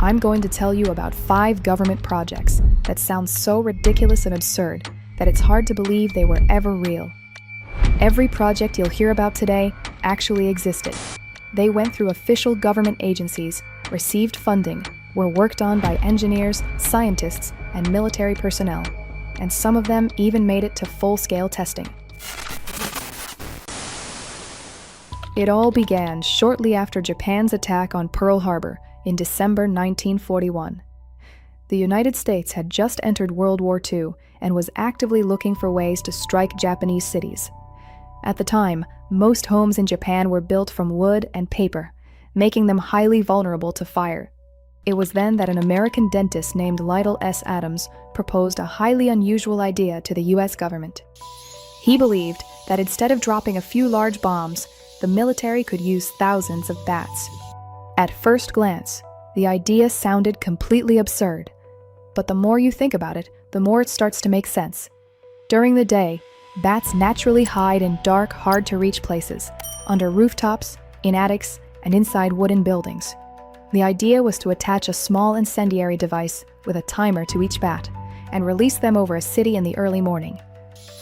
I'm going to tell you about 5 government projects that sound so ridiculous and absurd that it's hard to believe they were ever real. Every project you'll hear about today actually existed. They went through official government agencies, received funding, were worked on by engineers, scientists, and military personnel, and some of them even made it to full-scale testing. It all began shortly after Japan's attack on Pearl Harbor in December 1941. The United States had just entered World War II and was actively looking for ways to strike Japanese cities. At the time, most homes in Japan were built from wood and paper, making them highly vulnerable to fire. It was then that an American dentist named Lytle S. Adams proposed a highly unusual idea to the U.S. government. He believed that instead of dropping a few large bombs, the military could use thousands of bats. At first glance, the idea sounded completely absurd, but the more you think about it, the more it starts to make sense. During the day, bats naturally hide in dark, hard-to-reach places, under rooftops, in attics, and inside wooden buildings. The idea was to attach a small incendiary device with a timer to each bat and release them over a city in the early morning.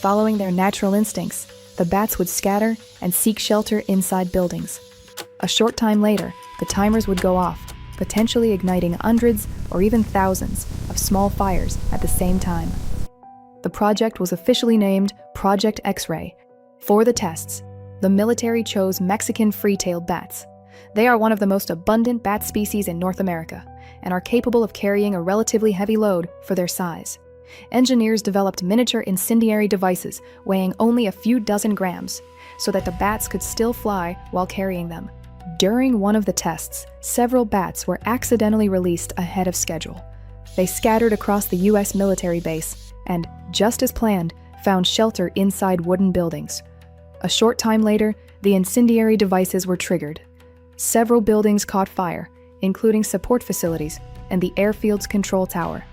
Following their natural instincts, the bats would scatter and seek shelter inside buildings. A short time later, the timers would go off, potentially igniting hundreds or even thousands of small fires at the same time. The project was officially named Project X-Ray. For the tests, the military chose Mexican free-tailed bats. They are one of the most abundant bat species in North America and are capable of carrying a relatively heavy load for their size. Engineers developed miniature incendiary devices weighing only a few dozen grams so that the bats could still fly while carrying them. During one of the tests, several bats were accidentally released ahead of schedule. They scattered across the U.S. military base and, just as planned, found shelter inside wooden buildings. A short time later, the incendiary devices were triggered. Several buildings caught fire, including support facilities and the airfield's control tower.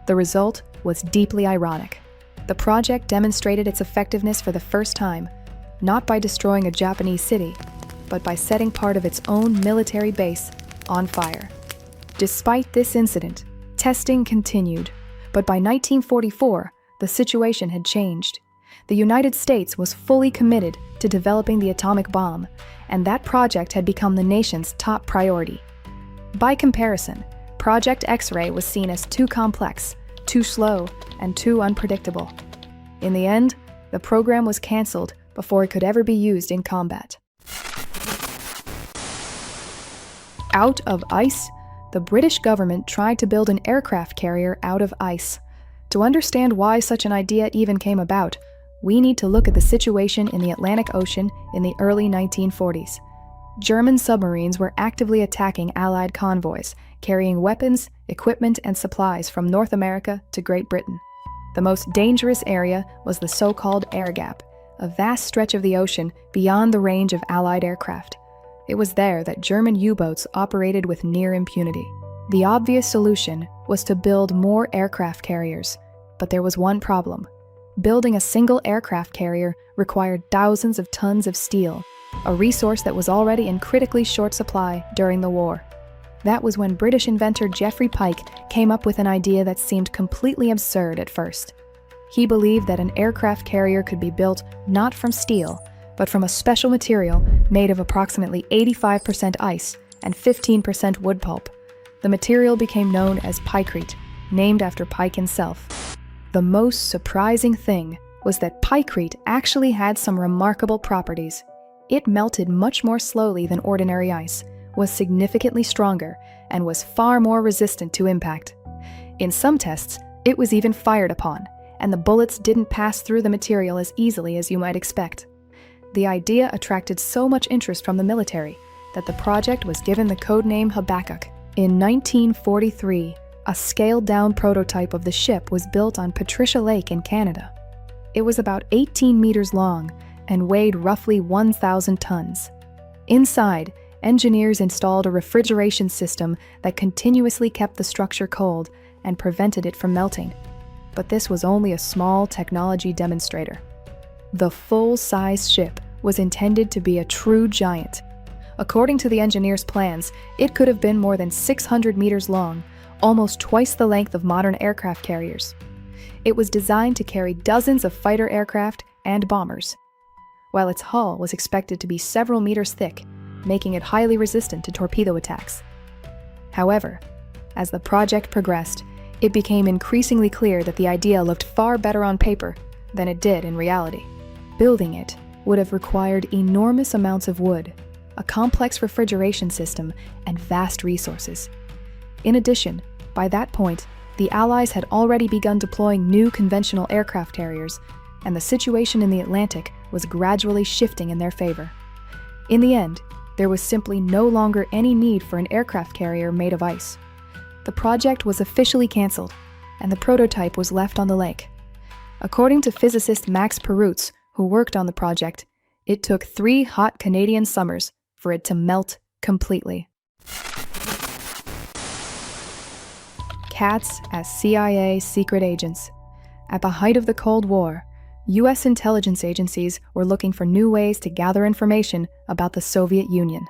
The result was deeply ironic. The project demonstrated its effectiveness for the first time, not by destroying a Japanese city, but by setting part of its own military base on fire. Despite this incident, testing continued, but by 1944, the situation had changed. The United States was fully committed to developing the atomic bomb, and that project had become the nation's top priority. By comparison, Project X-Ray was seen as too complex, too slow, and too unpredictable. In the end, the program was canceled before it could ever be used in combat. Out of ice, the British government tried to build an aircraft carrier out of ice. To understand why such an idea even came about, we need to look at the situation in the Atlantic Ocean in the early 1940s. German submarines were actively attacking Allied convoys, carrying weapons, equipment, and supplies from North America to Great Britain. The most dangerous area was the so-called air gap, a vast stretch of the ocean beyond the range of Allied aircraft. It was there that German U-boats operated with near impunity. The obvious solution was to build more aircraft carriers, but there was one problem. Building a single aircraft carrier required thousands of tons of steel, a resource that was already in critically short supply during the war. That was when British inventor Geoffrey Pike came up with an idea that seemed completely absurd at first. He believed that an aircraft carrier could be built not from steel, but from a special material made of approximately 85% ice and 15% wood pulp. The material became known as pykrete, named after Pike himself. The most surprising thing was that pykrete actually had some remarkable properties. It melted much more slowly than ordinary ice, was significantly stronger, and was far more resistant to impact. In some tests, it was even fired upon, and the bullets didn't pass through the material as easily as you might expect. The idea attracted so much interest from the military that the project was given the codename Habakkuk. In 1943, a scaled-down prototype of the ship was built on Patricia Lake in Canada. It was about 18 meters long and weighed roughly 1,000 tons. Inside, engineers installed a refrigeration system that continuously kept the structure cold and prevented it from melting. But this was only a small technology demonstrator. The full-size ship was intended to be a true giant. According to the engineers' plans, it could have been more than 600 meters long, almost twice the length of modern aircraft carriers. It was designed to carry dozens of fighter aircraft and bombers, while its hull was expected to be several meters thick, making it highly resistant to torpedo attacks. However, as the project progressed, it became increasingly clear that the idea looked far better on paper than it did in reality. Building it would have required enormous amounts of wood, a complex refrigeration system, and vast resources. In addition, by that point, the Allies had already begun deploying new conventional aircraft carriers, and the situation in the Atlantic was gradually shifting in their favor. In the end, there was simply no longer any need for an aircraft carrier made of ice. The project was officially canceled, and the prototype was left on the lake. According to physicist Max Perutz, who worked on the project, it took 3 hot Canadian summers for it to melt completely. Cats as CIA secret agents. At the height of the Cold War, U.S. intelligence agencies were looking for new ways to gather information about the Soviet Union.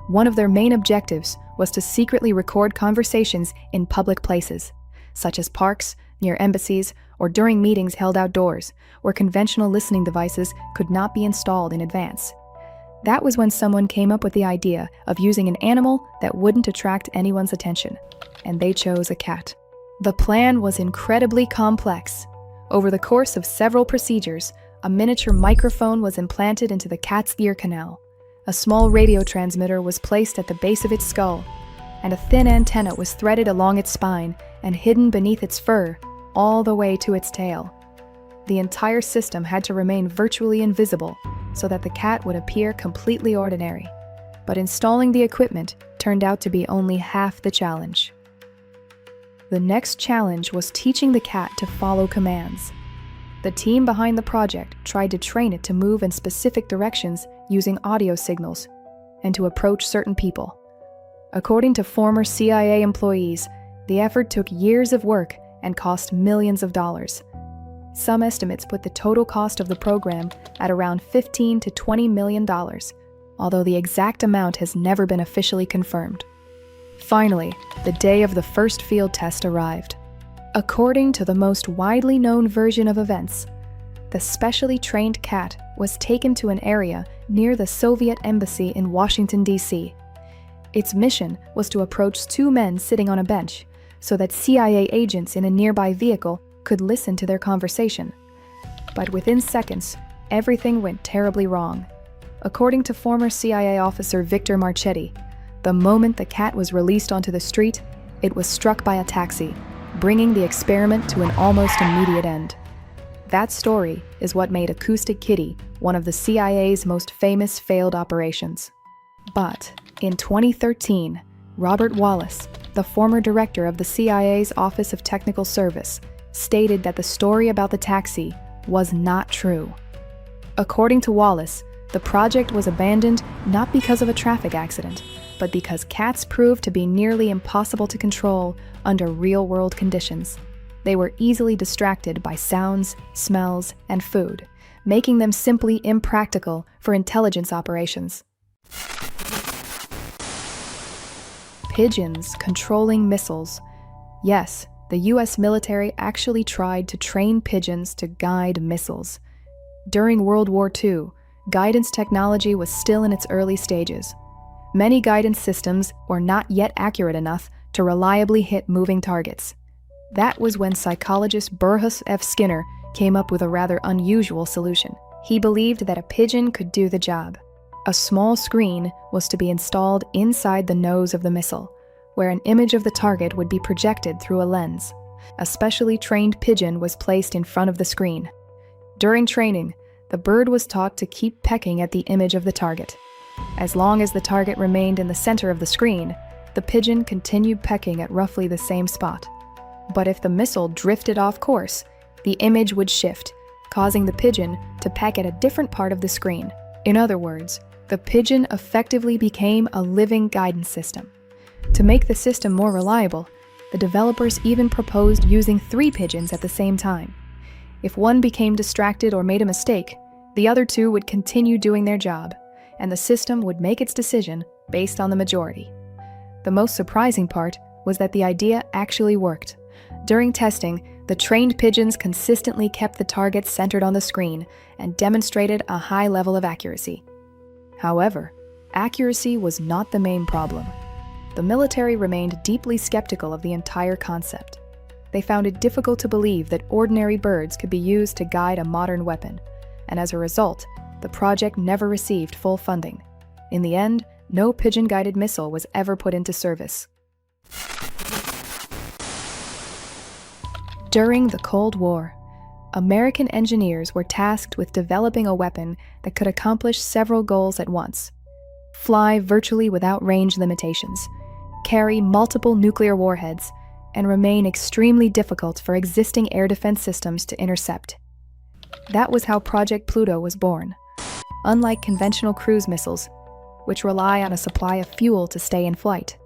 One of their main objectives was to secretly record conversations in public places, such as parks, near embassies, or during meetings held outdoors, where conventional listening devices could not be installed in advance. That was when someone came up with the idea of using an animal that wouldn't attract anyone's attention, and they chose a cat. The plan was incredibly complex. Over the course of several procedures, a miniature microphone was implanted into the cat's ear canal. A small radio transmitter was placed at the base of its skull, and a thin antenna was threaded along its spine and hidden beneath its fur, all the way to its tail. The entire system had to remain virtually invisible so that the cat would appear completely ordinary. But installing the equipment turned out to be only half the challenge. The next challenge was teaching the cat to follow commands. The team behind the project tried to train it to move in specific directions using audio signals and to approach certain people. According to former CIA employees, the effort took years of work and cost millions of dollars. Some estimates put the total cost of the program at around $15 to $20 million, although the exact amount has never been officially confirmed. Finally, the day of the first field test arrived. According to the most widely known version of events, the specially trained cat was taken to an area near the Soviet embassy in Washington, D.C. Its mission was to approach 2 men sitting on a bench so that CIA agents in a nearby vehicle could listen to their conversation. But within seconds, everything went terribly wrong. According to former CIA officer Victor Marchetti, the moment the cat was released onto the street, it was struck by a taxi, bringing the experiment to an almost immediate end. That story is what made Acoustic Kitty one of the CIA's most famous failed operations. But in 2013, Robert Wallace, the former director of the CIA's Office of Technical Service, stated that the story about the taxi was not true. According to Wallace, the project was abandoned not because of a traffic accident, but because cats proved to be nearly impossible to control under real-world conditions. They were easily distracted by sounds, smells, and food, making them simply impractical for intelligence operations. Pigeons controlling missiles. Yes, the U.S. military actually tried to train pigeons to guide missiles. During World War II, guidance technology was still in its early stages. Many guidance systems were not yet accurate enough to reliably hit moving targets. That was when psychologist Burrhus F. Skinner came up with a rather unusual solution. He believed that a pigeon could do the job. A small screen was to be installed inside the nose of the missile, where an image of the target would be projected through a lens. A specially trained pigeon was placed in front of the screen. During training, the bird was taught to keep pecking at the image of the target. As long as the target remained in the center of the screen, the pigeon continued pecking at roughly the same spot. But if the missile drifted off course, the image would shift, causing the pigeon to peck at a different part of the screen. In other words, the pigeon effectively became a living guidance system. To make the system more reliable, the developers even proposed using 3 pigeons at the same time. If one became distracted or made a mistake, the other 2 would continue doing their job, and the system would make its decision based on the majority. The most surprising part was that the idea actually worked. During testing, the trained pigeons consistently kept the target centered on the screen and demonstrated a high level of accuracy. However, accuracy was not the main problem. The military remained deeply skeptical of the entire concept. They found it difficult to believe that ordinary birds could be used to guide a modern weapon, and as a result, the project never received full funding. In the end, no pigeon-guided missile was ever put into service. During the Cold War, American engineers were tasked with developing a weapon that could accomplish several goals at once: fly virtually without range limitations, carry multiple nuclear warheads, and remain extremely difficult for existing air defense systems to intercept. That was how Project Pluto was born. Unlike conventional cruise missiles, which rely on a supply of fuel to stay in flight,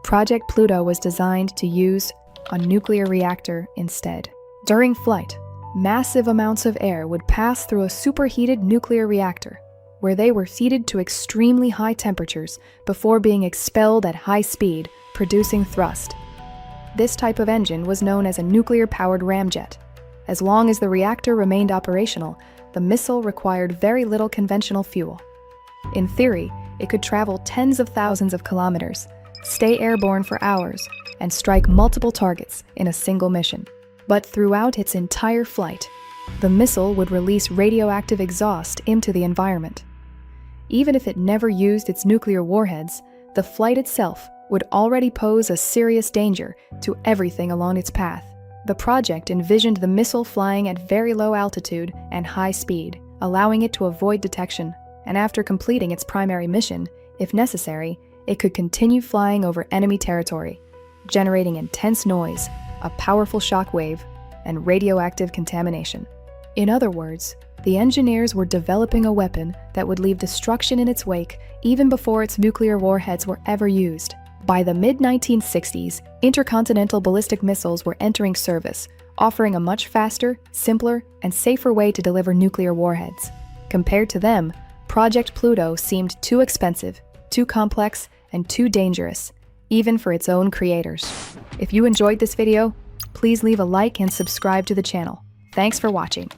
Project Pluto was designed to use a nuclear reactor instead. During flight, massive amounts of air would pass through a superheated nuclear reactor, where they were heated to extremely high temperatures before being expelled at high speed, producing thrust. This type of engine was known as a nuclear-powered ramjet. As long as the reactor remained operational, the missile required very little conventional fuel. In theory, it could travel tens of thousands of kilometers, stay airborne for hours, and strike multiple targets in a single mission. But throughout its entire flight, the missile would release radioactive exhaust into the environment. Even if it never used its nuclear warheads, the flight itself would already pose a serious danger to everything along its path. The project envisioned the missile flying at very low altitude and high speed, allowing it to avoid detection, and after completing its primary mission, if necessary, it could continue flying over enemy territory, generating intense noise, a powerful shock wave, and radioactive contamination. In other words, the engineers were developing a weapon that would leave destruction in its wake even before its nuclear warheads were ever used. By the mid-1960s, intercontinental ballistic missiles were entering service, offering a much faster, simpler, and safer way to deliver nuclear warheads. Compared to them, Project Pluto seemed too expensive, too complex, and too dangerous, even for its own creators. If you enjoyed this video, please leave a like and subscribe to the channel. Thanks for watching.